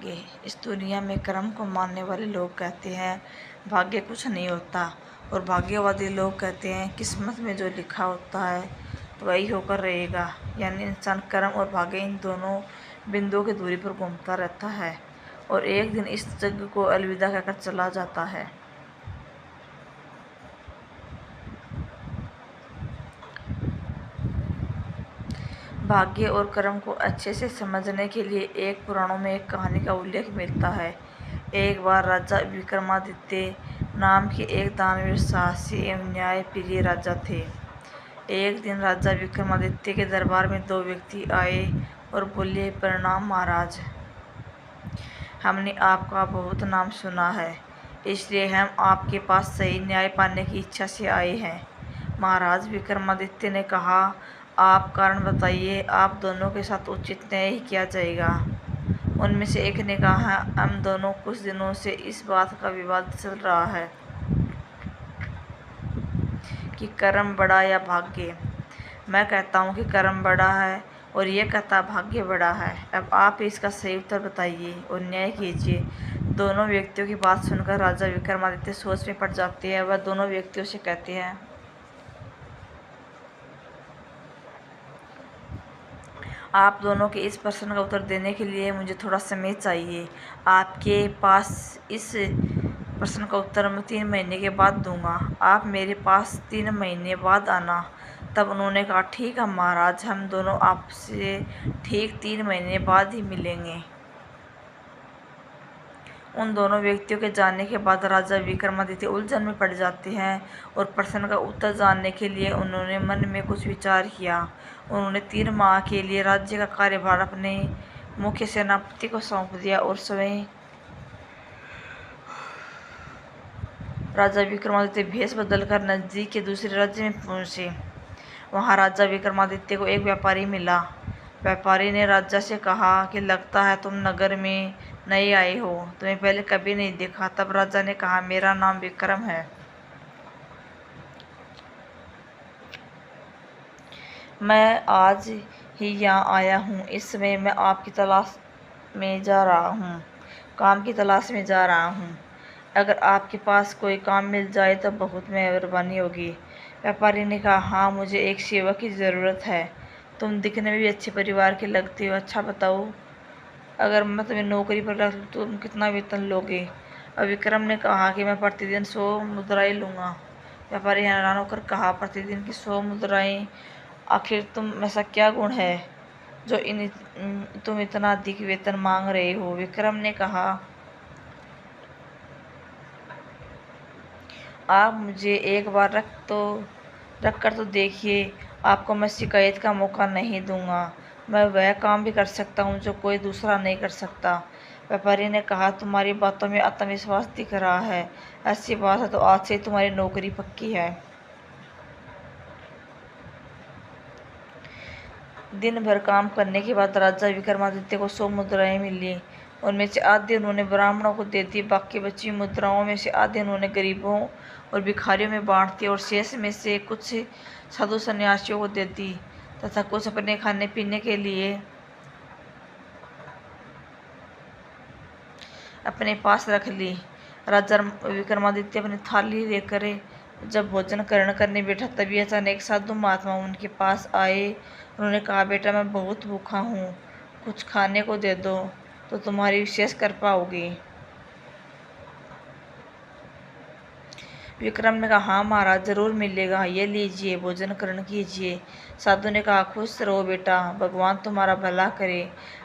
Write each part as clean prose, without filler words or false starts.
भाग्य। इस दुनिया में कर्म को मानने वाले लोग कहते हैं भाग्य कुछ नहीं होता, और भाग्यवादी लोग कहते हैं किस्मत में जो लिखा होता है वही होकर रहेगा। यानी इंसान कर्म और भाग्य इन दोनों बिंदुओं की दूरी पर घूमता रहता है और एक दिन इस जग को अलविदा कहकर चला जाता है। भाग्य और कर्म को अच्छे से समझने के लिए एक पुराणों में एक कहानी का उल्लेख मिलता है। एक बार राजा विक्रमादित्य नाम के एक दानवीर, साहसी एवं न्यायप्रिय राजा थे। एक दिन राजा विक्रमादित्य के दरबार में दो व्यक्ति आए और बोले, प्रणाम महाराज, हमने आपका बहुत नाम सुना है, इसलिए हम आपके पास सही न्याय पाने की इच्छा से आए हैं। महाराज विक्रमादित्य ने कहा, आप कारण बताइए, आप दोनों के साथ उचित न्याय ही किया जाएगा। उनमें से एक ने कहा, हम दोनों कुछ दिनों से इस बात का विवाद चल रहा है कि कर्म बड़ा या भाग्य। मैं कहता हूँ कि कर्म बड़ा है और ये कहता भाग्य बड़ा है। अब आप इसका सही उत्तर बताइए और न्याय कीजिए। दोनों व्यक्तियों की बात सुनकर राजा विक्रमादित्य सोच में पड़ जाते हैं। वह दोनों व्यक्तियों से कहते हैं, आप दोनों के इस प्रश्न का उत्तर देने के लिए मुझे थोड़ा समय चाहिए। आपके पास इस प्रश्न का उत्तर मैं 3 महीने के बाद दूंगा। आप मेरे पास 3 महीने बाद आना। तब उन्होंने कहा, ठीक है महाराज, हम दोनों आपसे ठीक 3 महीने बाद ही मिलेंगे। उन दोनों व्यक्तियों के जाने के बाद राजा विक्रमादित्य उलझन में पड़ जाते हैं और प्रश्न का उत्तर जानने के लिए उन्होंने मन में कुछ विचार किया। उन्होंने 3 माह के लिए राज्य का कार्यभार अपने मुख्य सेनापति को सौंप दिया और स्वयं राजा विक्रमादित्य भेष बदलकर नजदीक के दूसरे राज्य में पहुंचे। वहां राजा विक्रमादित्य को एक व्यापारी मिला। व्यापारी ने राजा से कहा कि लगता है तुम नगर में नए आए हो, तुम्हें पहले कभी नहीं देखा। तब राजा ने कहा, मेरा नाम विक्रम है, मैं आज ही यहाँ आया हूँ। इस समय मैं आपकी तलाश में जा रहा हूँ, काम की तलाश में जा रहा हूँ। अगर आपके पास कोई काम मिल जाए तो बहुत मेहरबानी होगी। व्यापारी ने कहा, हाँ, मुझे एक सेवक की ज़रूरत है। तुम दिखने में भी अच्छे परिवार के लगते हो। अच्छा बताओ, अगर मैं तुम्हें नौकरी पर रख लूँ तो तुम कितना वेतन लोगे? अब विक्रम ने कहा कि मैं प्रतिदिन 100 मुद्राएं लूँगा। व्यापारी हैरान होकर कहा, प्रतिदिन की 100 मुद्राएं? आखिर तुम ऐसा क्या गुण है जो तुम इतना अधिक वेतन मांग रहे हो? विक्रम ने कहा, आप मुझे एक बार रख कर तो देखिए, आपको मैं शिकायत का मौका नहीं दूंगा। मैं वह काम भी कर सकता हूँ जो कोई दूसरा नहीं कर सकता। व्यापारी ने कहा, तुम्हारी बातों में आत्मविश्वास दिख रहा है। ऐसी बात है तो आज से तुम्हारी नौकरी पक्की है। दिन भर काम करने के बाद राजा विक्रमादित्य को 100 मुद्राएं मिली। उनमें से आधी उन्होंने ब्राह्मणों को दे दी, बाकी बची मुद्राओं में से आधी उन्होंने गरीबों और भिखारियों में बांट दी और शेष में से कुछ साधु सन्यासियों को दे दी तथा कुछ अपने खाने पीने के लिए अपने पास रख ली। राजा विक्रमादित्य अपनी थाली लेकर जब भोजन ग्रहण करने बैठा, तभी अचानक साधु महात्मा उनके पास आए। उन्होंने कहा, बेटा, मैं बहुत भूखा हूँ, कुछ खाने को दे दो तो तुम्हारी विशेष कृपा होगी। विक्रम ने कहा, हाँ महाराज, जरूर मिलेगा, ये लीजिए, भोजन ग्रहण कीजिए। साधु ने कहा, खुश रहो बेटा, भगवान तुम्हारा भला करे।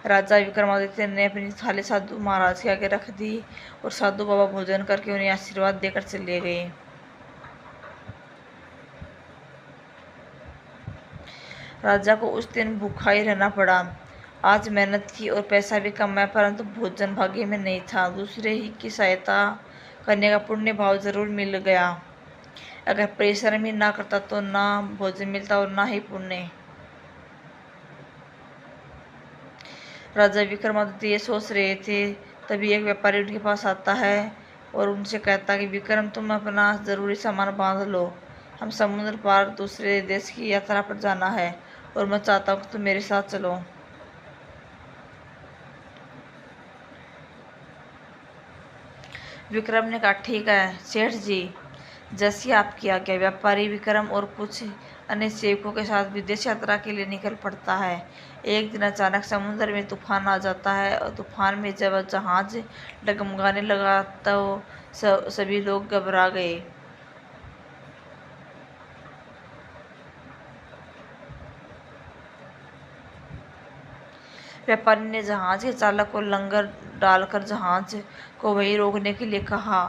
राजा विक्रमादित्य ने अपनी थाली साधु महाराज के आगे रख दी और साधु बाबा भोजन करके उन्हें आशीर्वाद देकर चले गए। राजा को उस दिन भूखा ही रहना पड़ा। आज मेहनत की और पैसा भी कमाया, परंतु भोजन भाग्य में नहीं था। दूसरे ही की सहायता करने का पुण्य भाव जरूर मिल गया। अगर परिश्रम ही ना करता तो ना भोजन मिलता और ना ही पुण्य। राजा विक्रमादित्य ये सोच रहे थे, तभी एक व्यापारी उनके पास आता है और उनसे कहता कि विक्रम, तुम अपना जरूरी सामान बांध लो, हम समुद्र पार दूसरे देश की यात्रा पर जाना है और मैं चाहता हूँ कि तुम मेरे साथ चलो। विक्रम ने कहा, ठीक है सेठ जी, जैसी आपकी आज्ञा। व्यापारी विक्रम और कुछ अन्य सेवकों के साथ विदेश यात्रा के लिए निकल पड़ता है। एक दिन अचानक समुद्र में तूफान आ जाता है और तूफान में जब जहाज डगमगाने लगा तो सभी लोग घबरा गए। व्यापारी ने जहाज के चालक को लंगर डालकर जहाज को वहीं रोकने के लिए कहा।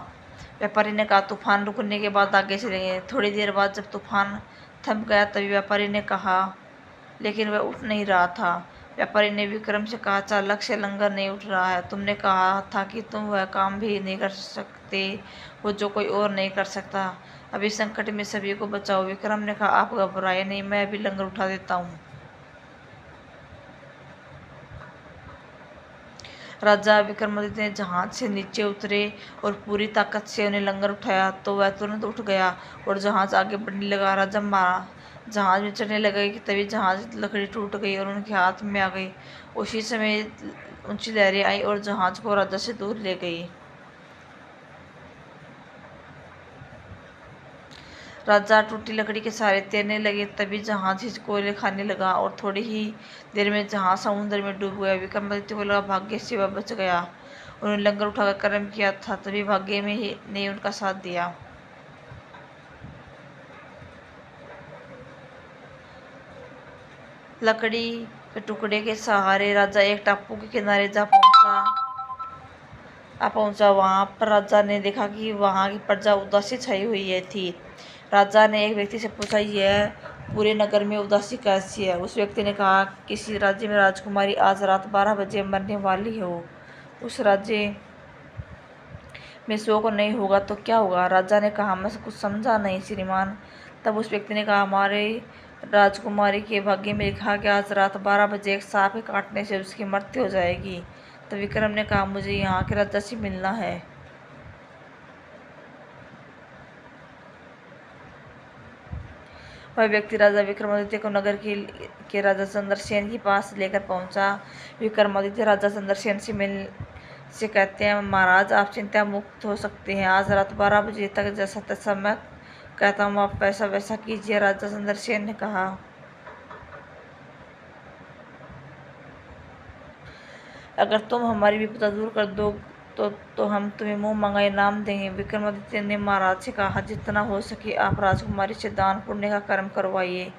व्यापारी ने कहा, तूफान रुकने के बाद आगे चलेंगे। थोड़ी देर बाद जब तूफान थम गया तभी व्यापारी ने कहा, लेकिन वह उठ नहीं रहा था। व्यापारी ने विक्रम से कहा, चालक से लंगर नहीं उठ रहा है। तुमने कहा था कि तुम वह काम भी नहीं कर सकते हो जो कोई और नहीं कर सकता। अभी संकट में सभी को बचाओ। विक्रम ने कहा, आप घबराए नहीं, मैं अभी लंगर उठा देता हूँ। राजा विक्रमादित्य ने जहाज से नीचे उतरे और पूरी ताकत से उन्हें लंगर उठाया तो वह तुरंत उठ गया और जहाज आगे बढ़ने लगा। राजा जहाज में चढ़ने लगे कि तभी जहाज लकड़ी टूट गई और उनके हाथ में आ गई। उसी समय ऊंची लहरें आई और जहाज को राजा से दूर ले गई। राजा टूटी लकड़ी के सहारे तैरने लगे, तभी जहाज हिचकोले खाने लगा और थोड़ी ही देर में जहाज समुद्र में डूब गया। विक्रमादित्य को लगा भाग्य से वह बच गया। उन्होंने लंगर उठाकर कर्म किया था, तभी भाग्य में ही ने उनका साथ दिया। लकड़ी के टुकड़े के सहारे राजा एक टापू के किनारे जा पहुंचा। वहां पर राजा ने देखा कि वहां की प्रजा उदासी छाई हुई थी। राजा ने एक व्यक्ति से पूछा, यह पूरे नगर में उदासी कैसी है? उस व्यक्ति ने कहा, किसी राज्य में राजकुमारी आज रात 12 बजे मरने वाली हो। उस राज्य में शोक नहीं होगा तो क्या होगा? राजा ने कहा, मैं कुछ समझा नहीं श्रीमान। तब उस व्यक्ति ने कहा, हमारे राजकुमारी के भाग्य में लिखा कि आज रात 12 बजे एक सांप के काटने से उसकी मृत्यु हो जाएगी। तो विक्रम ने कहा, मुझे यहाँ के राजा से मिलना है। वह व्यक्ति राजा विक्रमादित्य को नगर के राजा चंद्रसेन के पास लेकर पहुंचा। विक्रमादित्य राजा चंद्रसेन से कहते हैं, महाराज आप चिंता मुक्त हो सकते हैं। आज रात 12 बजे तक जैसा तैसा मैं कहता हूँ आप वैसा वैसा कीजिए। राजा चंद्रसेन ने कहा, अगर तुम हमारी विपदा दूर कर दो तो हम तुम्हें मुंह मांगा इनाम देंगे। विक्रमादित्य ने महाराज से कहा, जितना हो सके आप राजकुमारी से दान पुण्य का कर्म करवाइए।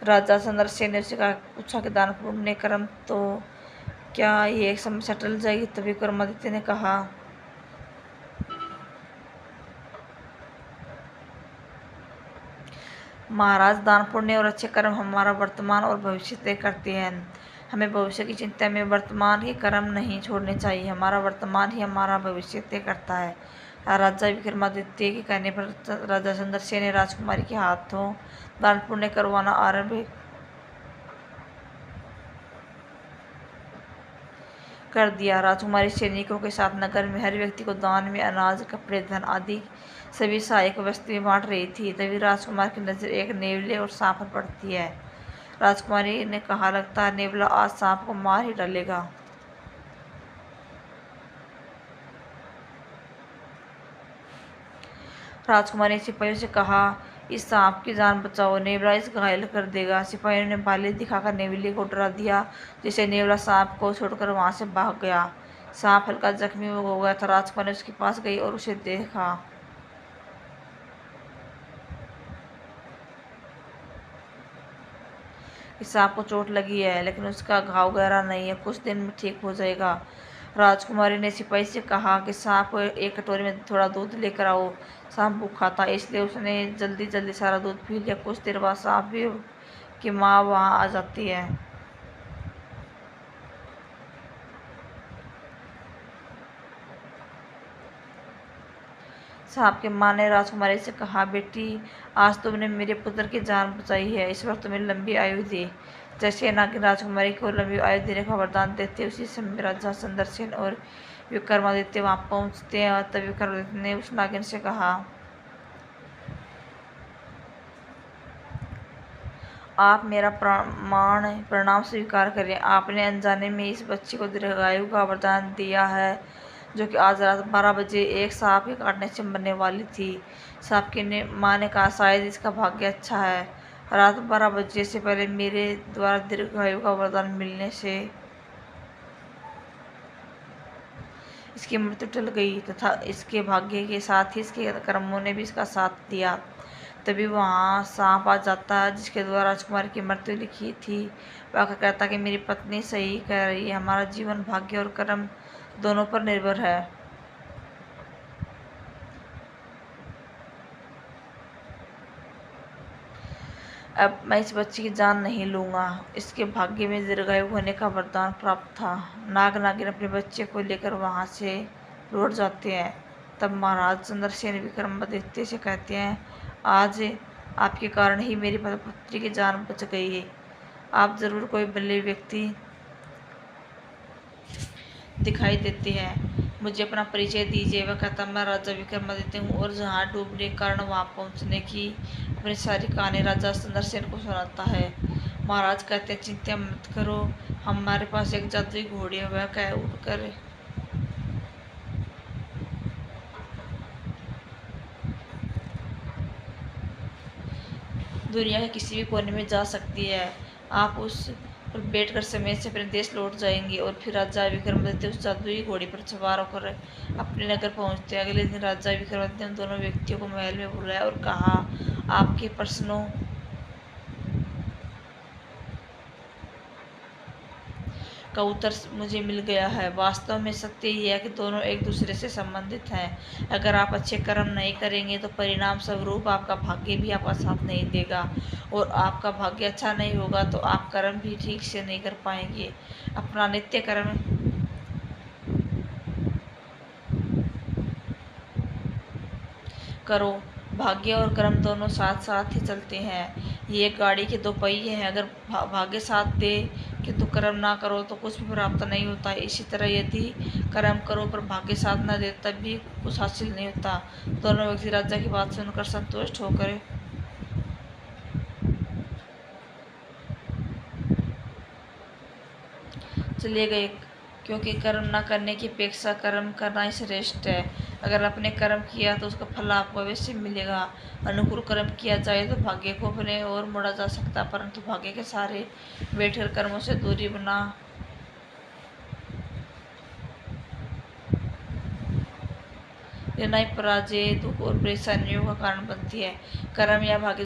राजा चंद्रसेन ने उससे पूछा कि दान पुण्य कर्म तो क्या ये एक समस्या टल जाएगी? तो विक्रमादित्य ने कहा, महाराज दान पुण्य और अच्छे कर्म हमारा वर्तमान और भविष्य तय करते हैं। हमें भविष्य की चिंता में वर्तमान के कर्म नहीं छोड़ने चाहिए। हमारा वर्तमान ही हमारा भविष्य तय करता है। राजा विक्रमादित्य के कहने पर राजा चंद्रसेन ने राजकुमारी के हाथों दान पुण्य करवाना आरंभ कर दिया। राजकुमारी सैनिकों के साथ नगर में हर व्यक्ति को दान में अनाज, कपड़े, धन आदि सभी सहायक वस्तुएं बांट रही थी। तभी राजकुमार की नजर एक नेवले और सांप पर पड़ती है। राजकुमारी ने कहा, लगता है नेवला आज सांप को मार ही डालेगा। राजकुमारी ने सिपाहियों से कहा, इस सांप की जान बचाओ, नेवला इस घायल कर देगा। सिपाहियों ने भाले दिखाकर नेवले को डरा दिया, जिससे नेवला सांप को छोड़कर वहां से भाग गया। सांप हल्का जख्मी हो गया था। राजकुमारी उसके पास गई और उसे देखा। इस सांप को चोट लगी है, लेकिन उसका घाव गहरा नहीं है, कुछ दिन में ठीक हो जाएगा। राजकुमारी ने सिपाही से कहा कि सांप को एक कटोरी में थोड़ा दूध लेकर आओ। सांप भूखा था, इसलिए उसने जल्दी जल्दी सारा दूध पी लिया। कुछ देर बाद सांप भी की माँ वहाँ आ जाती है। सांप की माँ ने राजकुमारी से कहा, बेटी आज तुमने मेरे पुत्र की जान बचाई है, ईश्वर तुम्हें लंबी आयु दे। जैसे नागिन राजकुमारी को लंबी आयु देने का वरदान देते, उसी समय राजा चंद्रसेन और विक्रमादित्य वहाँ पहुँचते हैं। तब विक्रमादित्य ने उस नागिन से कहा, आप मेरा प्रणाम स्वीकार करें। आपने अनजाने में इस बच्ची को दीर्घायु का वरदान दिया है। जो कि आज रात 12 बजे एक सांप के काटने से मरने वाली थी। सांप की माँ ने कहा, शायद इसका भाग्य अच्छा है। रात 12 बजे से पहले मेरे द्वारा दीर्घायु का वरदान मिलने से इसकी मृत्यु टल गई तथा इसके भाग्य के साथ ही इसके कर्मों ने भी इसका साथ दिया। तभी वहाँ सांप आ जाता है जिसके द्वारा राजकुमारी की मृत्यु लिखी थी। वह कहता कि मेरी पत्नी सही कह रही है, हमारा जीवन भाग्य और कर्म दोनों पर निर्भर है। अब मैं इस बच्चे की जान नहीं लूँगा। इसके भाग्य में दीर्घायु होने का वरदान प्राप्त था। नाग नागिन अपने बच्चे को लेकर वहाँ से लौट जाते हैं। तब महाराज चंद्रसेन विक्रमादित्य से कहते हैं, आज आपके कारण ही मेरी पुत्री की जान बच गई है। आप जरूर कोई बलि व्यक्ति दिखाई देते हैं, मुझे अपना परिचय दीजिए। वह कहता, मैं राजा विक्रमादित्य हूँ और जहाँ डूबने के कारण वहाँ पहुँचने की अपनी सारी कहानी राजा चंद्रसेन को सुनाता है। महाराज कहते हैं, चिंता मत करो, हमारे पास एक जादुई घोड़ी है। वह कह उड़कर दुनिया के किसी भी कोने में जा सकती है। आप उस पर बैठकर समय से अपने देश लौट जाएंगे। और फिर राजा विक्रमादित्य उस जादुई घोड़ी पर सवार होकर अपने नगर पहुंचते। अगले दिन राजा विक्रमादित्य ने दोनों व्यक्तियों को महल में बुलाया और कहा, आपके प्रश्नों का उत्तर मुझे मिल गया है। वास्तव में सत्य यह है कि दोनों एक दूसरे से संबंधित हैं। अगर आप अच्छे कर्म नहीं करेंगे तो परिणाम स्वरूप आपका भाग्य भी आपका साथ नहीं देगा, और आपका भाग्य अच्छा नहीं होगा तो आप कर्म भी ठीक से नहीं कर पाएंगे। अपना नित्य कर्म करो। भाग्य और कर्म दोनों साथ साथ ही चलते हैं। ये एक गाड़ी के दो पहिए हैं। अगर भाग्य साथ दे किंतु कर्म ना करो तो कुछ भी प्राप्त नहीं होता। इसी तरह यदि कर्म करो पर भाग्य साथ न दे तब भी कुछ हासिल नहीं होता। दोनों व्यक्ति राजा की बात सुनकर संतुष्ट होकर चले गए, क्योंकि कर्म न करने की अपेक्षा कर्म करना ही श्रेष्ठ है। अगर आपने कर्म किया तो उसका फल आपको अवश्य मिलेगा। अनुकूल कर्म किया जाए तो भाग्य को अपने ओर मोड़ा जा सकता, परंतु भाग्य के सहारे बैठकर कर्मों से दूरी बना लेना ही पराजय, दुख और परेशानियों का कारण बनती है। कर्म या भाग्य